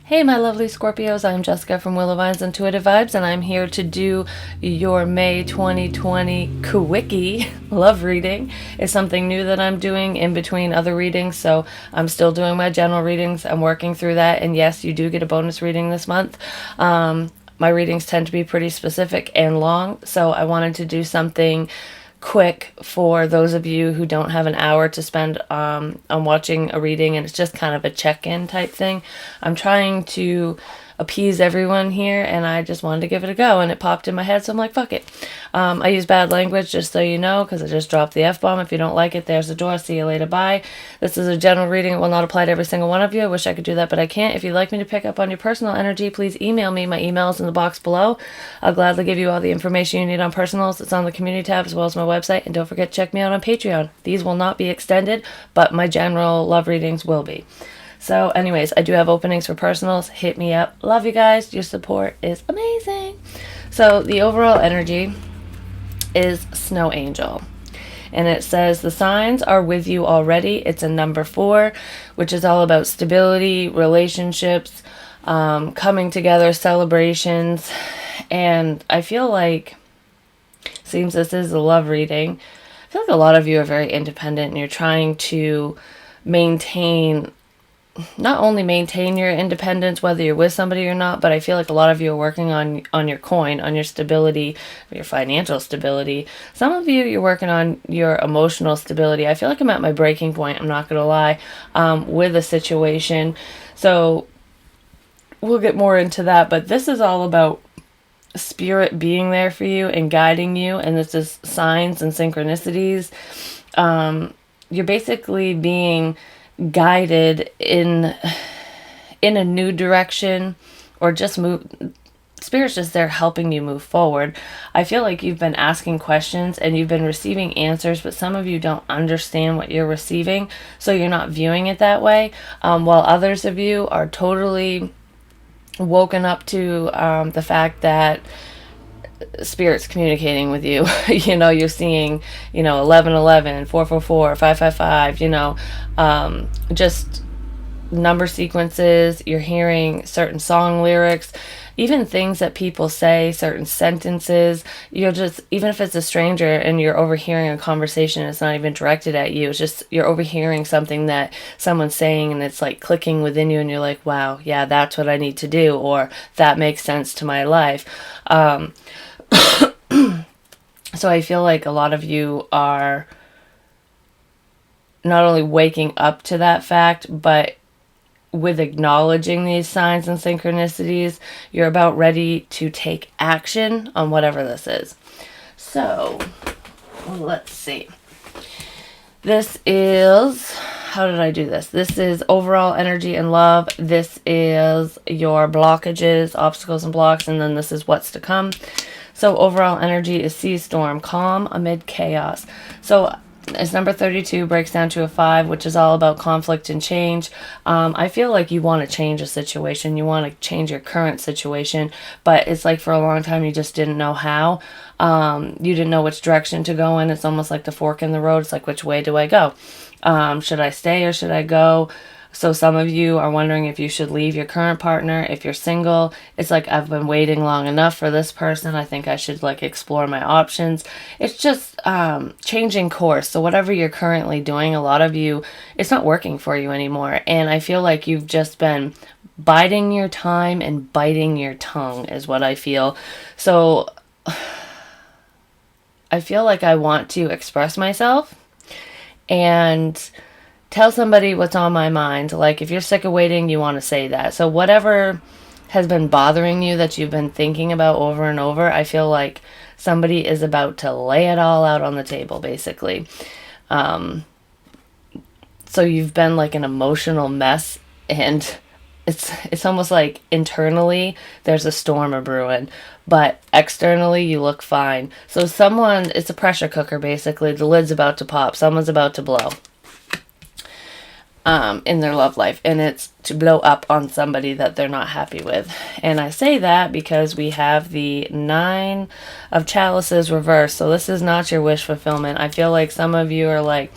Hey, my lovely Scorpios, I'm Jessica from Willow Vine's Intuitive Vibes, and I'm here to do your May 2020 Quickie love reading. It's something new that I'm doing in between other readings, so I'm still doing my general readings. I'm working through that, and yes, you do get a bonus reading this month. My readings tend to be pretty specific and long, so I wanted to do something quick for those of you who don't have an hour to spend on watching a reading, and it's just kind of a check-in type thing. I'm trying to appease everyone here, and I just wanted to give it a go, and it popped in my head, so I'm like, fuck it. I use bad language, just so you know, because I just dropped the F-bomb. If you don't like it, there's the door. See you later, bye. This is a general reading. It will not apply to every single one of you. I wish I could do that, but I can't. If you'd like me to pick up on your personal energy, please email me. My email is in the box below. I'll gladly give you all the information you need on personals. It's on the community tab as well as my website, and don't forget to check me out on Patreon. These will not be extended, but my general love readings will be. So anyways, I do have openings for personals. Hit me up. Love you guys. Your support is amazing. So the overall energy is Snow Angel. And it says the signs are with you already. It's a number 4, which is all about stability, relationships, coming together, celebrations. And I feel like, seems this is a love reading, I feel like a lot of you are very independent and you're trying to not only maintain your independence, whether you're with somebody or not, but I feel like a lot of you are working on your coin, on your stability, your financial stability. Some of you, you're working on your emotional stability. I feel like I'm at my breaking point, I'm not going to lie, with a situation. So we'll get more into that, but this is all about spirit being there for you and guiding you, and this is signs and synchronicities. You're basically being guided in a new direction, or just spirit's just there helping you move forward. I feel like you've been asking questions and you've been receiving answers, but some of you don't understand what you're receiving, so you're not viewing it that way, while others of you are totally woken up to the fact that spirit's communicating with you. You're seeing 1111, 444, 555, just number sequences. You're hearing certain song lyrics, even things that people say, certain sentences. You're just, even if it's a stranger and you're overhearing a conversation, it's not even directed at you, it's just you're overhearing something that someone's saying, and it's like clicking within you, and you're like, wow, yeah, that's what I need to do, or that makes sense to my life. So I feel like a lot of you are not only waking up to that fact, but with acknowledging these signs and synchronicities, you're about ready to take action on whatever this is. So, let's see. This is, how did I do this? This is overall energy and love. This is your blockages, obstacles and blocks, and then this is what's to come. So overall energy is sea storm, calm amid chaos. So it's number 32, breaks down to a 5, which is all about conflict and change. I feel like you want to change a situation. You want to change your current situation, but it's like for a long time you just didn't know how. You didn't know which direction to go in. It's almost like the fork in the road. It's like, which way do I go? Should I stay or should I go? So some of you are wondering if you should leave your current partner. If you're single, it's like, I've been waiting long enough for this person. I think I should explore my options. It's just changing course. So whatever you're currently doing, a lot of you, it's not working for you anymore. And I feel like you've just been biding your time and biting your tongue is what I feel. So I feel like I want to express myself and tell somebody what's on my mind. Like, if you're sick of waiting, you want to say that. So whatever has been bothering you that you've been thinking about over and over, I feel like somebody is about to lay it all out on the table, basically. So you've been like an emotional mess, and it's almost like internally there's a storm a brewing, but externally you look fine. So it's a pressure cooker, basically. The lid's about to pop. Someone's about to blow in their love life, and it's to blow up on somebody that they're not happy with. And I say that because we have the 9 of Chalices reversed, so this is not your wish fulfillment. I feel like some of you are like,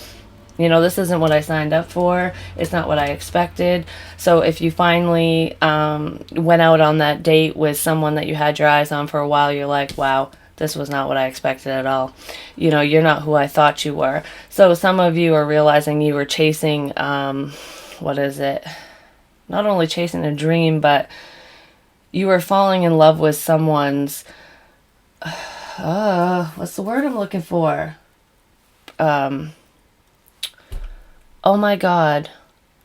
You know, this isn't what I signed up for. It's not what I expected. So if you finally went out on that date with someone that you had your eyes on for a while, you're like, wow, this was not what I expected at all. You know, you're not who I thought you were. So some of you are realizing you were chasing, what is it? Not only chasing a dream, but you were falling in love with someone's, what's the word I'm looking for? Oh my God,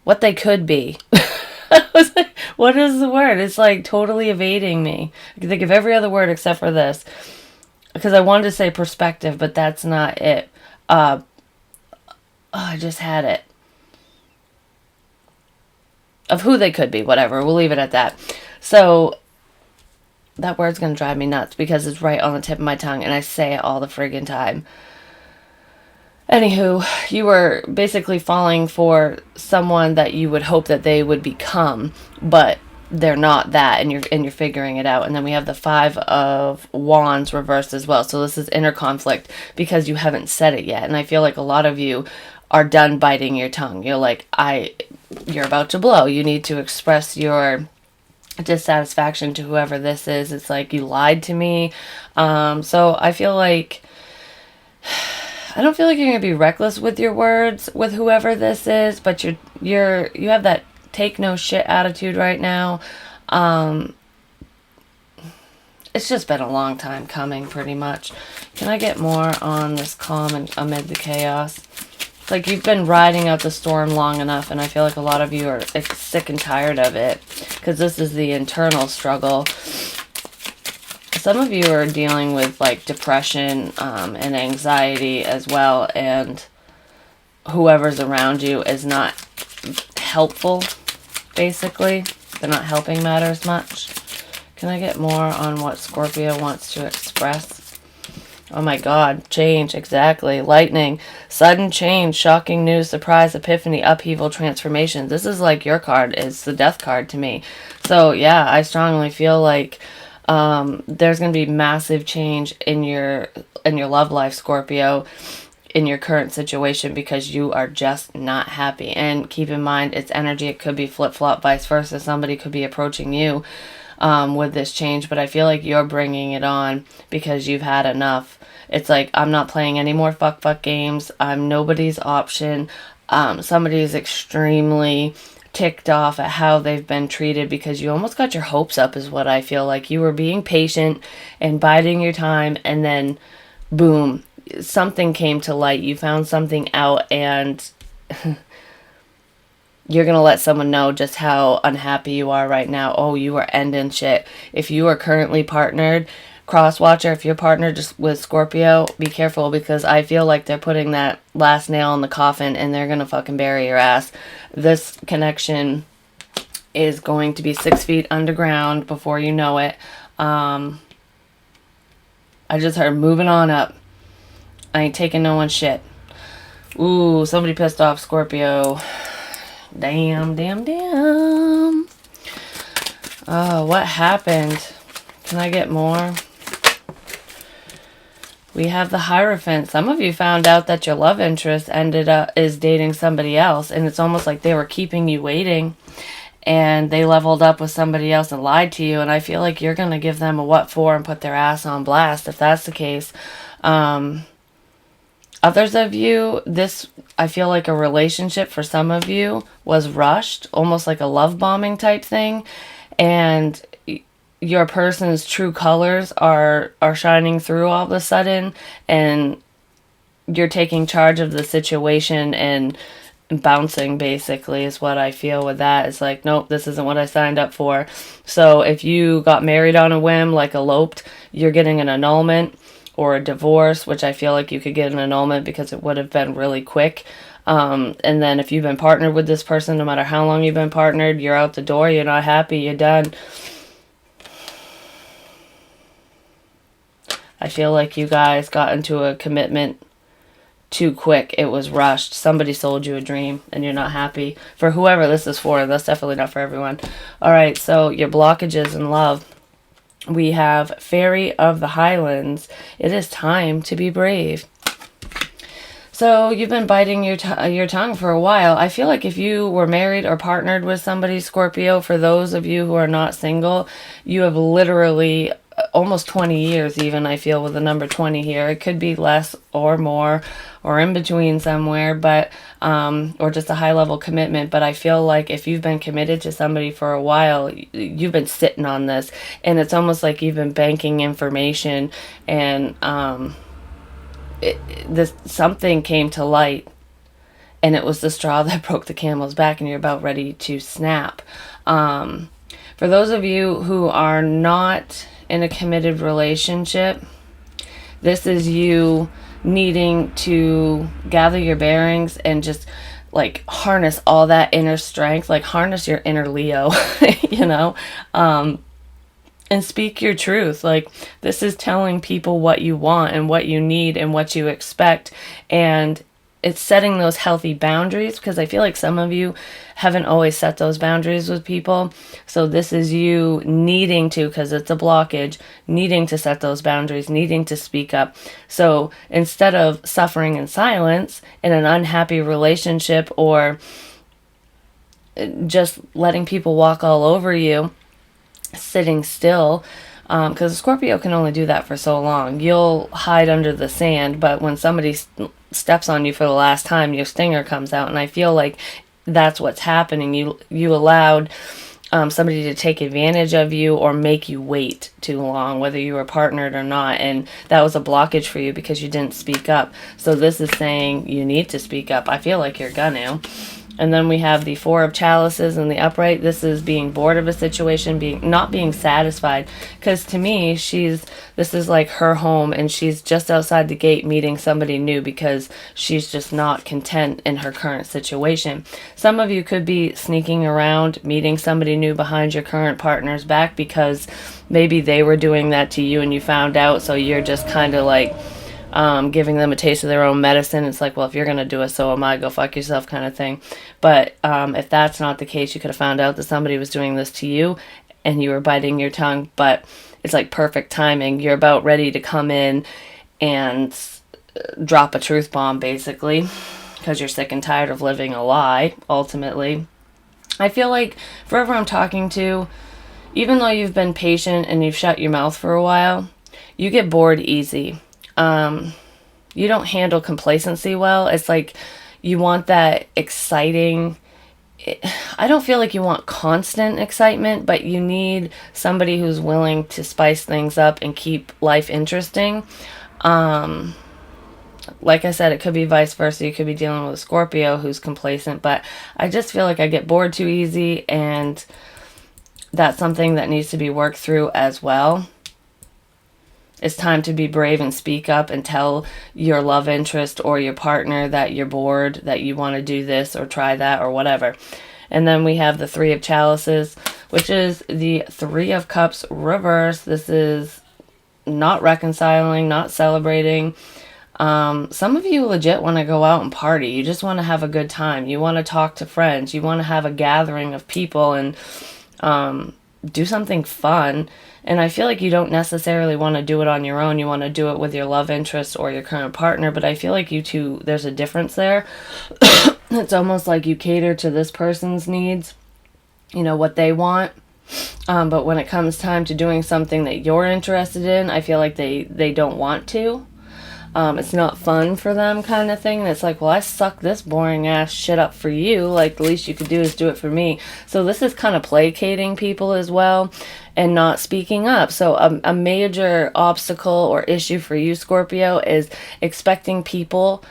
what they could be. I was like, what is the word? It's like totally evading me. I can think of every other word except for this. Because I wanted to say perspective, but that's not it. I just had it. Of who they could be, whatever. We'll leave it at that. So, that word's going to drive me nuts because it's right on the tip of my tongue and I say it all the friggin' time. Anywho, you were basically falling for someone that you would hope that they would become, but they're not that, and you're figuring it out. And then we have the 5 of Wands reversed as well. So this is inner conflict because you haven't said it yet. And I feel like a lot of you are done biting your tongue. You're like, you're about to blow. You need to express your dissatisfaction to whoever this is. It's like, you lied to me. So I feel like I don't feel like you're gonna be reckless with your words with whoever this is, but you have that take no shit attitude right now. It's just been a long time coming, pretty much. Can I get more on this calm and amid the chaos? It's like you've been riding out the storm long enough, and I feel like a lot of you are sick and tired of it, because this is the internal struggle. Some of you are dealing with like depression and anxiety as well, and whoever's around you is not helpful, basically. They're not helping matters much. Can I get more on what Scorpio wants to express? Oh my God, change, exactly. Lightning, sudden change, shocking news, surprise, epiphany, upheaval, transformation. This is like your card. It's the death card to me. So yeah, I strongly feel like there's going to be massive change in your love life, Scorpio, in your current situation, because you are just not happy. And keep in mind, it's energy. It could be flip-flop, vice versa. Somebody could be approaching you with this change, but I feel like you're bringing it on because you've had enough. It's like, I'm not playing any more fuck games. I'm nobody's option. Somebody is extremely ticked off at how they've been treated because you almost got your hopes up, is what I feel like. You were being patient and biding your time, and then boom, something came to light. You found something out, and you're going to let someone know just how unhappy you are right now. Oh, you are ending shit. If you are currently partnered, cross-watcher, if you're partnered just with Scorpio, be careful, because I feel like they're putting that last nail in the coffin and they're going to fucking bury your ass. This connection is going to be 6 feet underground before you know it. I just heard moving on up. I ain't taking no one's shit. Ooh, somebody pissed off Scorpio. Damn. Oh, what happened? Can I get more? We have the Hierophant. Some of you found out that your love interest is dating somebody else, and it's almost like they were keeping you waiting, and they leveled up with somebody else and lied to you, and I feel like you're going to give them a what for and put their ass on blast if that's the case. Others of you, I feel like a relationship for some of you was rushed, almost like a love bombing type thing, and your person's true colors are shining through all of a sudden, and you're taking charge of the situation and bouncing, basically, is what I feel with that. It's like, nope, this isn't what I signed up for. So if you got married on a whim, like eloped, you're getting an annulment or a divorce, which I feel like you could get an annulment because it would have been really quick. And then if you've been partnered with this person, no matter how long you've been partnered, you're out the door, you're not happy, you're done. I feel like you guys got into a commitment too quick. It was rushed. Somebody sold you a dream and you're not happy. For whoever this is for, that's definitely not for everyone. Alright, so your blockages in love. We have Fairy of the Highlands. It is time to be brave. So you've been biting your tongue for a while. I feel like if you were married or partnered with somebody, Scorpio, for those of you who are not single, you have literally almost 20 years even, I feel, with the number 20 here. It could be less or more or in between somewhere, but or just a high level commitment. But I feel like if you've been committed to somebody for a while, you've been sitting on this, and it's almost like you've been banking information, and this something came to light, and it was the straw that broke the camel's back, and you're about ready to snap. For those of you who are not in a committed relationship, this is you needing to gather your bearings and just like harness all that inner strength, like harness your inner Leo, you know, and speak your truth. Like, this is telling people what you want and what you need and what you expect. And it's setting those healthy boundaries, because I feel like some of you haven't always set those boundaries with people. So this is you needing to, because it's a blockage, needing to set those boundaries, needing to speak up. So instead of suffering in silence in an unhappy relationship, or just letting people walk all over you, sitting still, because Scorpio can only do that for so long. You'll hide under the sand, but when somebody steps on you for the last time, your stinger comes out. And I feel like that's what's happening. You allowed somebody to take advantage of you or make you wait too long, whether you were partnered or not, and that was a blockage for you because you didn't speak up. So this is saying you need to speak up. I feel like you're gonna. And then we have the Four of Chalices in the upright. This is being bored of a situation, not being satisfied. Because to me, this is like her home, and she's just outside the gate meeting somebody new because she's just not content in her current situation. Some of you could be sneaking around, meeting somebody new behind your current partner's back because maybe they were doing that to you and you found out, so you're just kind of like giving them a taste of their own medicine. It's like, well, if you're going to do it, so am I. Go fuck yourself kind of thing. But if that's not the case, you could have found out that somebody was doing this to you and you were biting your tongue. But it's like perfect timing. You're about ready to come in and drop a truth bomb, basically, because you're sick and tired of living a lie, ultimately. I feel like for everyone I'm talking to, even though you've been patient and you've shut your mouth for a while, you get bored easy. You don't handle complacency well. It's like you want that exciting. I don't feel like you want constant excitement, but you need somebody who's willing to spice things up and keep life interesting. Like I said, it could be vice versa. You could be dealing with a Scorpio who's complacent, but I just feel like I get bored too easy, and that's something that needs to be worked through as well. It's time to be brave and speak up and tell your love interest or your partner that you're bored, that you want to do this or try that or whatever. And then we have the Three of Chalices, which is the Three of Cups reverse. This is not reconciling, not celebrating. Some of you legit want to go out and party. You just want to have a good time. You want to talk to friends. You want to have a gathering of people and do something fun. And I feel like you don't necessarily want to do it on your own. You want to do it with your love interest or your current partner. But I feel like you two, there's a difference there. It's almost like you cater to this person's needs, you know, what they want. But when it comes time to doing something that you're interested in, I feel like they don't want to. It's not fun for them kind of thing. And it's like, well, I suck this boring ass shit up for you. Like, the least you could do is do it for me. So this is kind of placating people as well and not speaking up. So a major obstacle or issue for you, Scorpio, is expecting people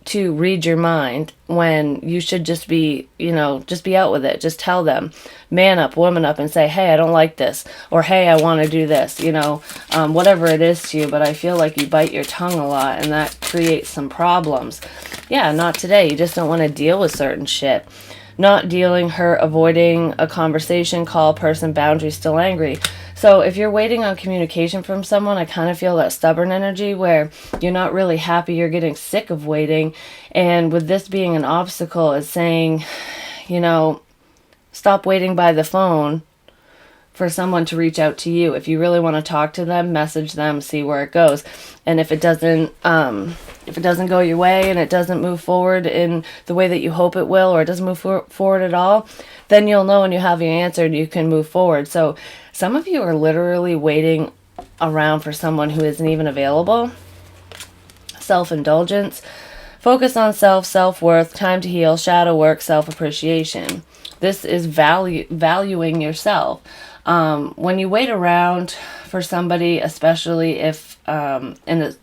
to read your mind when you should just be, you know, just be out with it. Just tell them, man up, woman up, and say, hey, I don't like this, or hey, I want to do this, you know, whatever it is to you. But I feel like you bite your tongue a lot, and that creates some problems. Yeah, not today. You just don't want to deal with certain shit. Not dealing, hurt, avoiding a conversation, call, person, boundary, still angry. So if you're waiting on communication from someone, I kind of feel that stubborn energy where you're not really happy, you're getting sick of waiting. And with this being an obstacle, it's saying, you know, stop waiting by the phone for someone to reach out to you. If you really want to talk to them, message them, see where it goes. And if it doesn't go your way and it doesn't move forward in the way that you hope it will, or it doesn't move forward at all, then you'll know and you have your answer and you can move forward. So some of you are literally waiting around for someone who isn't even available. Self-indulgence, focus on self-worth, time to heal, shadow work, self-appreciation. This is valuing yourself. When you wait around for somebody, especially if in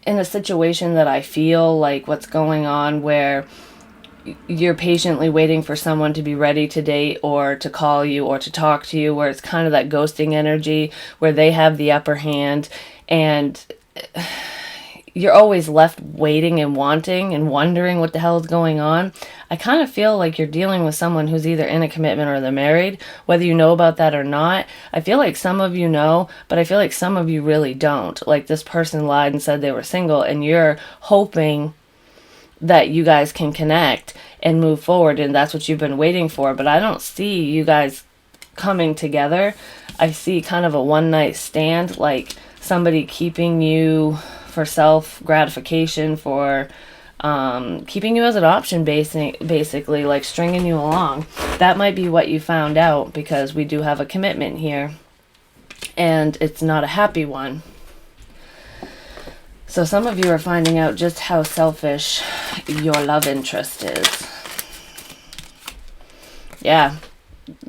a situation that I feel like what's going on, where you're patiently waiting for someone to be ready to date or to call you or to talk to you, where it's kind of that ghosting energy where they have the upper hand and you're always left waiting and wanting and wondering what the hell is going on. I kind of feel like you're dealing with someone who's either in a commitment or they're married, whether you know about that or not. I feel like some of you know, but I feel like some of you really don't. Like this person lied and said they were single, and you're hoping that you guys can connect and move forward, and that's what you've been waiting for. But I don't see you guys coming together. I see kind of a one-night stand, like somebody keeping you for self-gratification, for keeping you as an option, basically, like stringing you along. That might be what you found out, because we do have a commitment here, and it's not a happy one. So some of you are finding out just how selfish your love interest is. Yeah,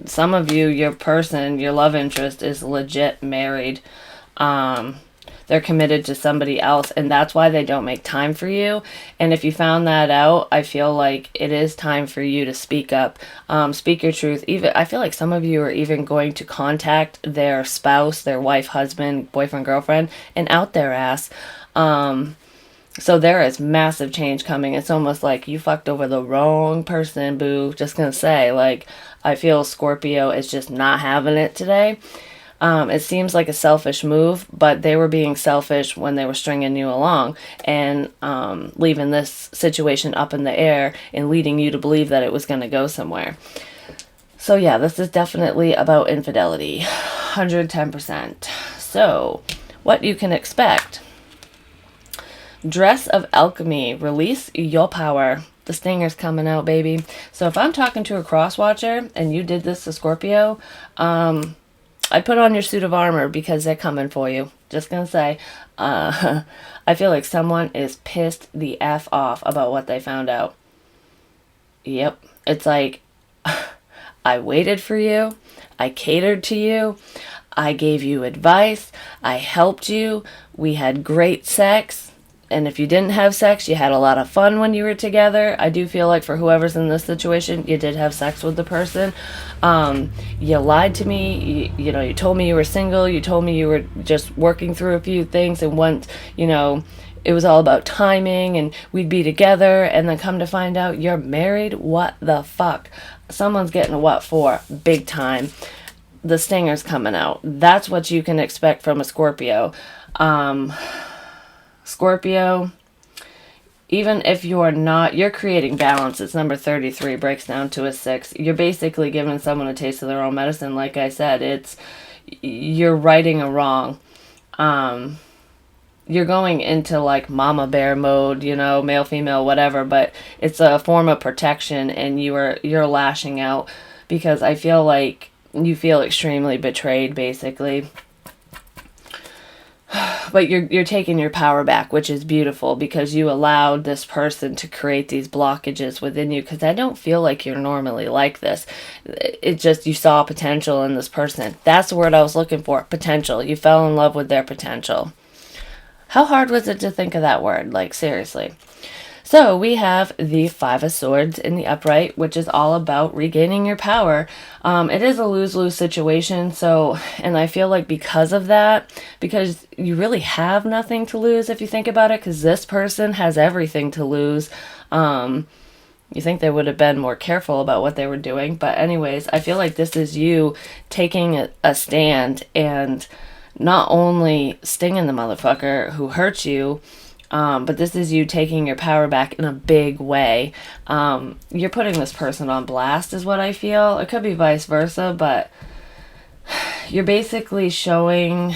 some of you, your person, your love interest is legit married. They're committed to somebody else, and that's why they don't make time for you. And if you found that out, I feel like it is time for you to speak up, speak your truth. Even I feel like some of you are even going to contact their spouse, their wife, husband, boyfriend, girlfriend, and out their ass. So there is massive change coming. It's almost like you fucked over the wrong person, boo. Just gonna say, like, I feel Scorpio is just not having it today. It seems like a selfish move, but they were being selfish when they were stringing you along and leaving this situation up in the air and leading you to believe that it was going to go somewhere. So yeah, this is definitely about infidelity, 110%. So what you can expect. Dress of Alchemy, release your power. The stinger's coming out, baby. So if I'm talking to a cross watcher and you did this to Scorpio, I'd put on your suit of armor, because they're coming for you. Just gonna say, I feel like someone is pissed the F off about what they found out. Yep. It's like, I waited for you. I catered to you. I gave you advice. I helped you. We had great sex. And if you didn't have sex, you had a lot of fun when you were together. I do feel like for whoever's in this situation, you did have sex with the person. You lied to me. You know, you told me you were single. You told me you were just working through a few things. And once, you know, it was all about timing and we'd be together. And then come to find out you're married. What the fuck? Someone's getting a what for, big time. The stinger's coming out. That's what you can expect from a Scorpio. Scorpio, even if you're not, you're creating balance. It's number 33, breaks down to a 6. You're basically giving someone a taste of their own medicine. Like I said, you're righting a wrong. You're going into like mama bear mode, you know, male, female, whatever, but it's a form of protection, and you're lashing out because I feel like you feel extremely betrayed, basically. But you're taking your power back, which is beautiful, because you allowed this person to create these blockages within you, because I don't feel like you're normally like this. It just, you saw potential in this person. That's the word I was looking for, potential. You fell in love with their potential. How hard was it to think of that word? Like, seriously. So we have the 5 of Swords in the upright, which is all about regaining your power. It is a lose-lose situation. So, and I feel like because of that, because you really have nothing to lose if you think about it, because this person has everything to lose. You think they would have been more careful about what they were doing. But anyways, I feel like this is you taking a stand and not only stinging the motherfucker who hurt you, But this is you taking your power back in a big way. You're putting this person on blast is what I feel. It could be vice versa, but you're basically showing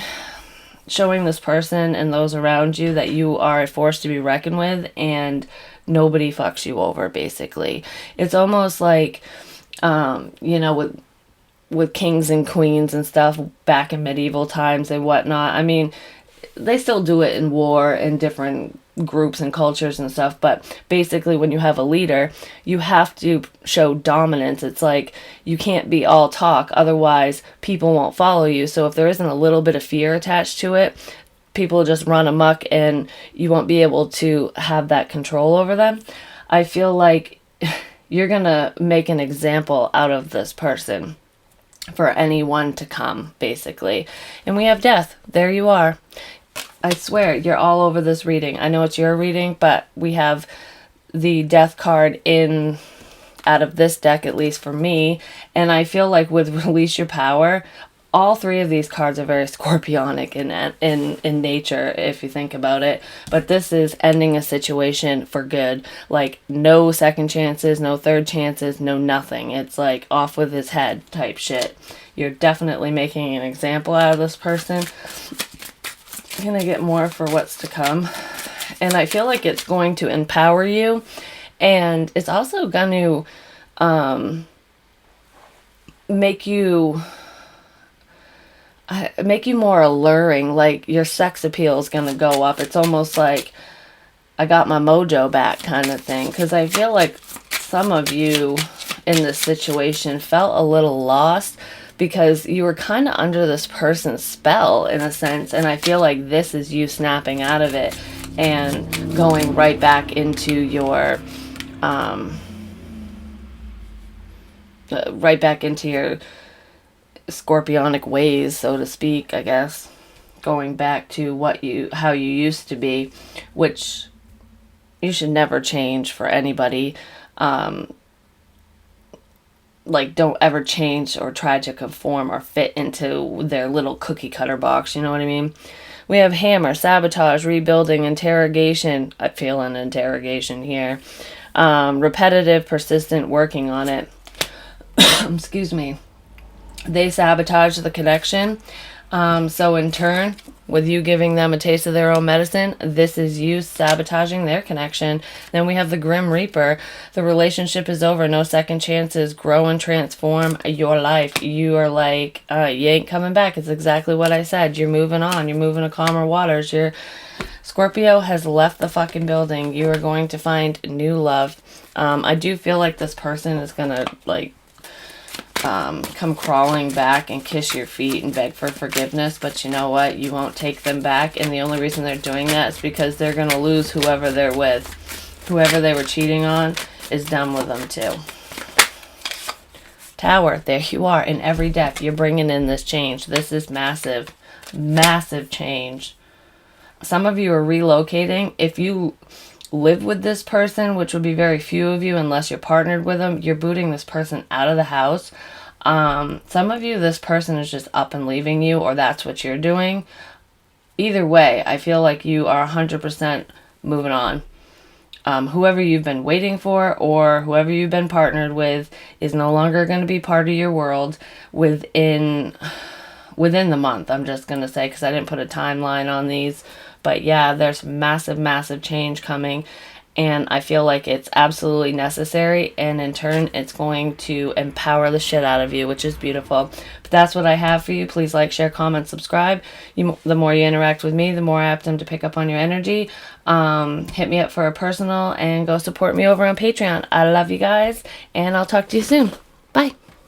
this person and those around you that you are a force to be reckoned with, and nobody fucks you over, basically. It's almost like, with kings and queens and stuff back in medieval times and whatnot. I mean, they still do it in war and different groups and cultures and stuff, but basically when you have a leader, you have to show dominance. It's like you can't be all talk, otherwise people won't follow you. So if there isn't a little bit of fear attached to it, people just run amok and you won't be able to have that control over them. I feel like you're gonna make an example out of this person for anyone to come, basically. And we have death. There you are. I swear, you're all over this reading. I know it's your reading, but we have the death card in out of this deck, at least for me. And I feel like with Release Your Power, all three of these cards are very scorpionic in nature, if you think about it. But this is ending a situation for good. Like, no second chances, no third chances, no nothing. It's like off with his head type shit. You're definitely making an example out of this person. I'm going to get more for what's to come. And I feel like it's going to empower you. And it's also going to make you more alluring. Like, your sex appeal is going to go up. It's almost like I got my mojo back kind of thing. Because I feel like some of you in this situation felt a little lost because you were kind of under this person's spell in a sense. And I feel like this is you snapping out of it and going right back into your scorpionic ways, so to speak, I guess. Going back to how you used to be, which you should never change for anybody. Like, don't ever change or try to conform or fit into their little cookie cutter box, you know what I mean? We have hammer, sabotage, rebuilding, interrogation. I feel an interrogation here. Repetitive, persistent, working on it. Excuse me. They sabotage the connection. So in turn, with you giving them a taste of their own medicine, this is you sabotaging their connection. Then we have the Grim Reaper. The relationship is over. No second chances. Grow and transform your life. You are like, you ain't coming back. It's exactly what I said. You're moving on. You're moving to calmer waters. Scorpio has left the fucking building. You are going to find new love. I do feel like this person is going to, like, come crawling back and kiss your feet and beg for forgiveness, but you know what? You won't take them back, and the only reason they're doing that is because they're going to lose whoever they're with. Whoever they were cheating on is done with them too. Tower, there you are. In every deck, you're bringing in this change. This is massive, massive change. Some of you are relocating. If you live with this person, which would be very few of you unless you're partnered with them, you're booting this person out of the house. Some of you, this person is just up and leaving you, or that's what you're doing. Either way, I feel like you are 100% moving on. Whoever you've been waiting for or whoever you've been partnered with is no longer going to be part of your world within the month, I'm just going to say, because I didn't put a timeline on these. But yeah, there's massive, massive change coming, and I feel like it's absolutely necessary, and in turn, it's going to empower the shit out of you, which is beautiful. But that's what I have for you. Please like, share, comment, subscribe. The more you interact with me, the more apt I am to pick up on your energy. Hit me up for a personal, and go support me over on Patreon. I love you guys, and I'll talk to you soon. Bye.